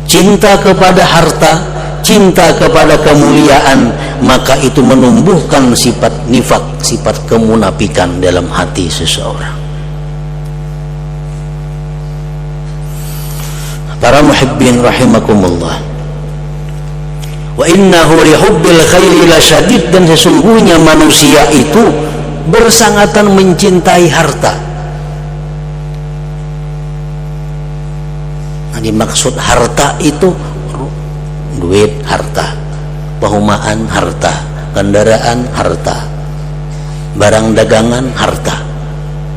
cinta kepada harta, cinta kepada kemuliaan, maka itu menumbuhkan sifat nifak, sifat kemunafikan dalam hati seseorang. Para muhibbin rahimakumullah, wa innahu lihubbil khairi lasyadid, dan sesungguhnya manusia itu bersangatan mencintai harta. Nah, dimaksud harta itu duit harta, perumahan harta, kendaraan harta, barang dagangan harta,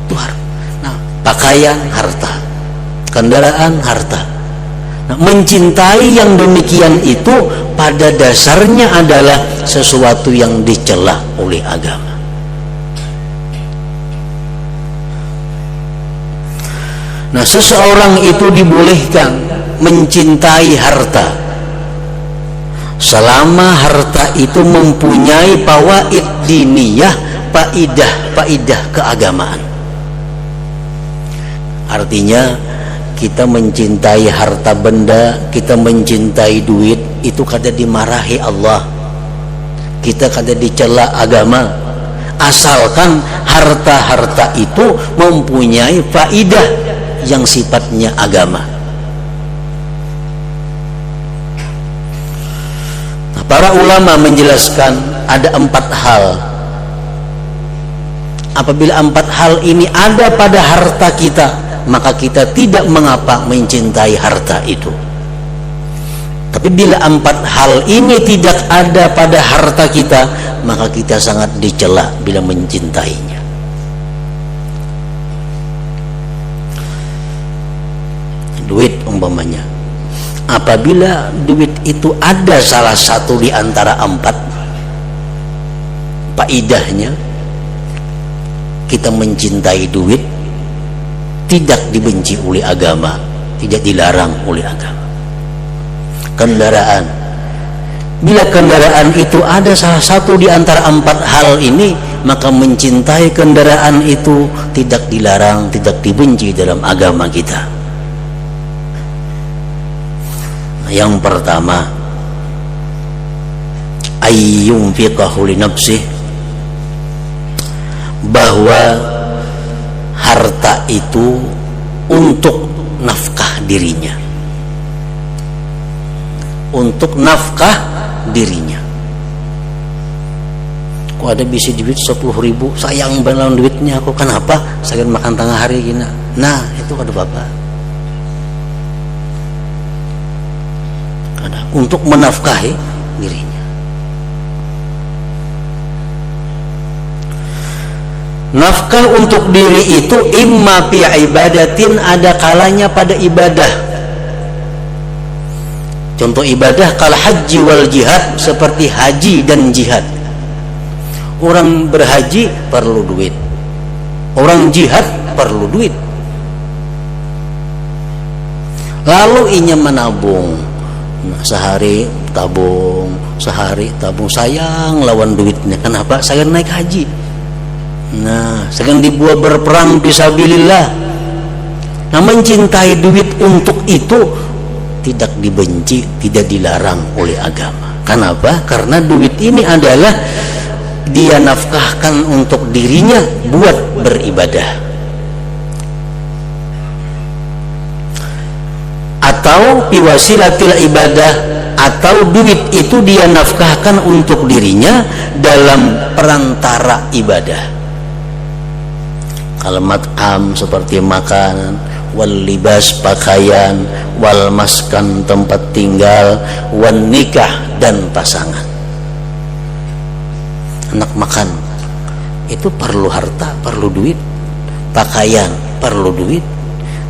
itu harta. Nah, pakaian harta, kendaraan harta. Nah, mencintai yang demikian itu pada dasarnya adalah sesuatu yang dicela oleh agama. Nah, seseorang itu dibolehkan mencintai harta selama harta itu mempunyai fawaid diniyah, faidah keagamaan. Artinya kita mencintai harta benda, kita mencintai duit, itu kada dimarahi Allah, kita kada dicela agama, asalkan harta-harta itu mempunyai faidah yang sifatnya agama. Nah, para ulama menjelaskan ada 4 hal. Apabila 4 hal ini ada pada harta kita, maka kita tidak mengapa mencintai harta itu. Tapi bila 4 hal ini tidak ada pada harta kita, maka kita sangat dicela bila mencintainya. Duit umpamanya, apabila duit itu ada salah satu di antara 4 faidahnya, kita mencintai duit, tidak dibenci oleh agama, tidak dilarang oleh agama. Kendaraan, bila kendaraan itu ada salah satu di antara 4 hal ini, maka mencintai kendaraan itu tidak dilarang, tidak dibenci dalam agama kita. Nah, yang pertama, ayyunfiqahu li nafsih, bahwa harta itu untuk nafkah dirinya, untuk nafkah dirinya. Kok ada bisa duit 10.000, sayang banget duitnya aku, kenapa saya makan tengah hari gini. Nah, itu ada bapak, ada untuk menafkahi dirinya. Nafkah untuk diri itu imma fi ibadatin, ada kalanya pada ibadah. Contoh ibadah kal haji wal jihad, seperti haji dan jihad. Orang berhaji perlu duit, orang jihad perlu duit. Lalu inya menabung, nah, sehari tabung, sayang lawan duitnya. Kenapa? Saya naik haji. Nah, sedang dibuat berperang fisabilillah. Nah, mencintai duit untuk itu tidak dibenci, tidak dilarang oleh agama. Kenapa? Karena duit ini adalah dia nafkahkan untuk dirinya buat beribadah. Atau biwasilatil ibadah, atau duit itu dia nafkahkan untuk dirinya dalam perantara ibadah. Kalau mat'am seperti makanan, wal libas pakaian, wal maskan tempat tinggal, wan nikah dan pasangan. Anak makan itu perlu harta, perlu duit, pakaian perlu duit,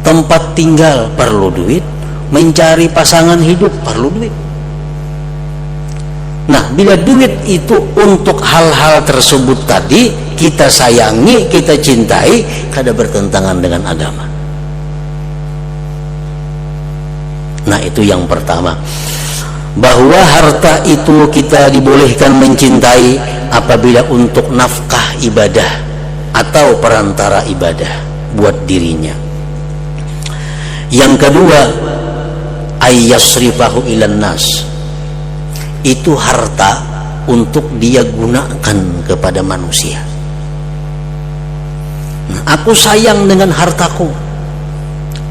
tempat tinggal perlu duit, mencari pasangan hidup perlu duit. Nah, bila duit itu untuk hal-hal tersebut tadi kita sayangi, kita cintai, kada bertentangan dengan agama. Nah, itu yang pertama, bahwa harta itu kita dibolehkan mencintai apabila untuk nafkah ibadah atau perantara ibadah buat dirinya. Yang kedua, ayyasrifahu ilan nas, itu harta untuk dia gunakan kepada manusia. Nah, aku sayang dengan hartaku,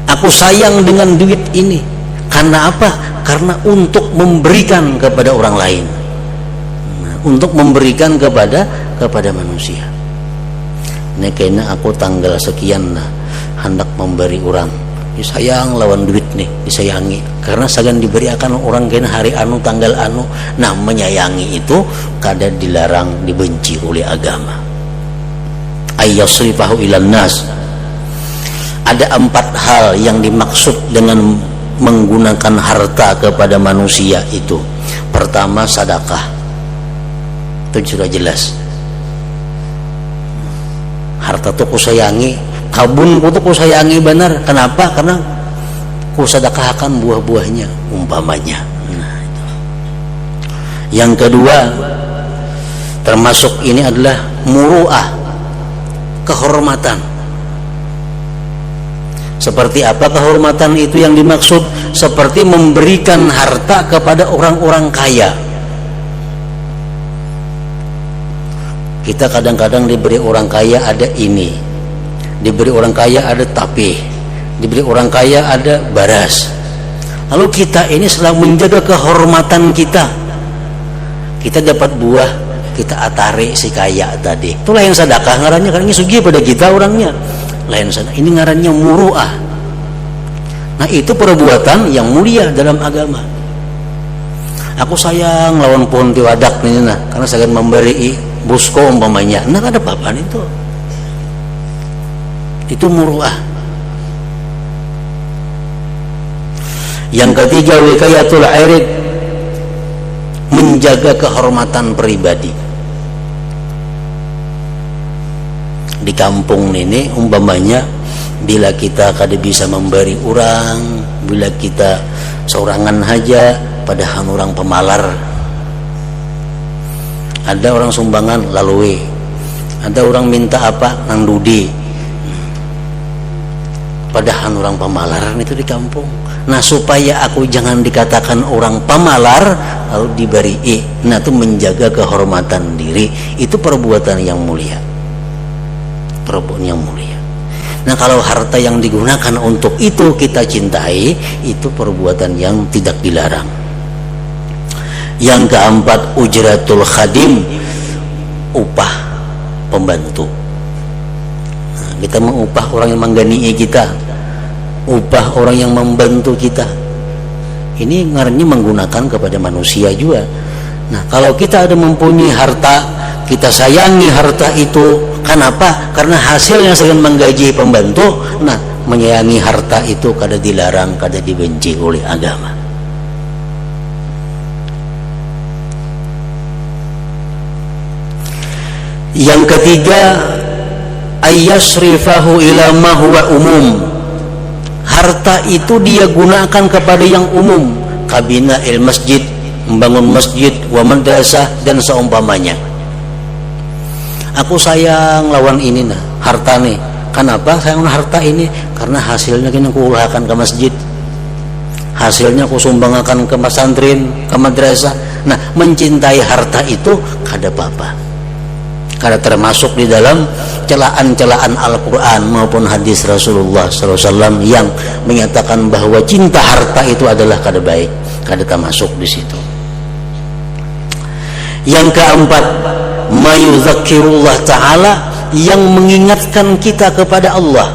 aku sayang dengan duit ini. Karena apa? Karena untuk memberikan kepada orang lain, nah, untuk memberikan kepada manusia. Ini kayaknya aku tanggal sekian nah hendak memberi orang, disayang lawan duit nih, disayangi karena sagan diberi akan orang kena hari anu tanggal anu. Nah, menyayangi itu kada dilarang, dibenci oleh agama. Ayyasrifahu ilan nas. Ada 4 hal yang dimaksud dengan menggunakan harta kepada manusia itu. Pertama, sedekah. Itu sudah jelas. Harta tuh ku sayangi, kabun ku tuh ku sayangi benar. Kenapa? Karena ku sedekahkan buah-buahnya umpamanya. Nah, itu. Yang kedua, termasuk ini adalah muru'ah, kehormatan. Seperti apa kehormatan itu yang dimaksud? Seperti memberikan harta kepada orang-orang kaya. Kita kadang-kadang diberi orang kaya ada ini, diberi orang kaya ada tapih, diberi orang kaya ada baras. Lalu kita ini sedang menjaga kehormatan kita. Kita dapat buah, kita atari si kaya tadi. Itulah yang sedekah ngarannya, karena ini sugih pada kita orangnya. Lain sedekah, ini ngarannya muru'ah. Nah, itu perbuatan yang mulia dalam agama. Aku sayang lawan pohon tiwadak nih, nah, karena saya memberi busko umpamanya. Nah, ada apa-apaan itu? Itu muru'ah. Yang ketiga, wikayatul irid, menjaga kehormatan pribadi. Di kampung ini umpamanya, bila kita kada bisa memberi orang, bila kita seorangan aja, padahal orang pemalar, ada orang sumbangan lalui, ada orang minta apa nang dudi, padahal orang pemalaran itu di kampung. Nah, supaya aku jangan dikatakan orang pemalar lalu diberi nah itu menjaga kehormatan diri, itu perbuatan yang mulia, perbuatan yang mulia. Nah, kalau harta yang digunakan untuk itu kita cintai, itu perbuatan yang tidak dilarang. Yang keempat, ujratul khadim, upah pembantu. Nah, kita mengupah orang yang mengganii kita, upah orang yang membantu kita. Ini ngarannya menggunakan kepada manusia juga. Nah, kalau kita ada mempunyai harta, kita sayangi harta itu. Kenapa? Karena hasilnya sedang menggaji pembantu. Nah, menyayangi harta itu kada dilarang, kada dibenci oleh agama. Yang ketiga, ayyasrifahu ila ma huwa umum. Harta itu dia gunakan kepada yang umum, kabina il masjid, membangun masjid, wa madrasah dan seumpamanya. Aku sayang lawan ini nah, harta nih. Kenapa sayang harta ini? Karena hasilnya kini aku ulahkan ke masjid, hasilnya aku sumbangkan ke pesantren, ke madrasah. Nah, mencintai harta itu kada apa-apa, kada termasuk di dalam celaan-celaan Al-Quran maupun hadis Rasulullah SAW yang menyatakan bahwa cinta harta itu adalah kada baik, kada termasuk di situ. Yang keempat, mayudzakirullah ta'ala, yang mengingatkan kita kepada Allah.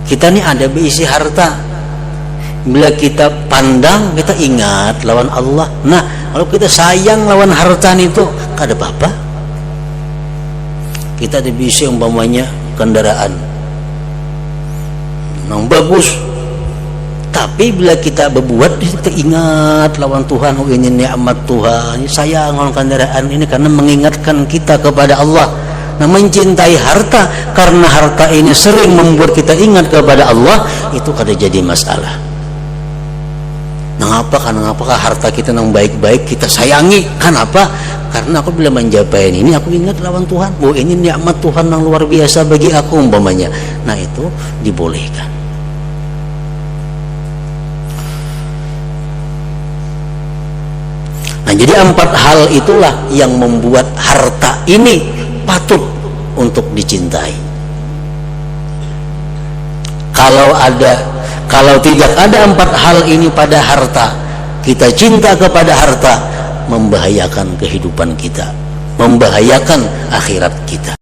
Kita ini ada berisi harta, bila kita pandang kita ingat lawan Allah. Nah, kalau kita sayang lawan harta itu kada apa-apa. Kita ada berisi umpamanya kendaraan yang bagus, tapi bila kita berbuat kita ingat lawan Tuhan, oh ini nikmat Tuhan, sayang lawan kendaraan ini karena mengingatkan kita kepada Allah. Nah, mencintai harta karena harta ini sering membuat kita ingat kepada Allah, itu kada jadi masalah. Nah, apakah harta kita yang baik-baik kita sayangi? Kenapa? Karena aku bila menjapai ini aku ingat lawan Tuhan, oh ini nikmat Tuhan yang luar biasa bagi aku umpamanya. Nah, itu dibolehkan. Nah, jadi 4 hal itulah yang membuat harta ini patut untuk dicintai. Kalau tidak ada 4 hal ini pada harta, kita cinta kepada harta, membahayakan kehidupan kita, membahayakan akhirat kita.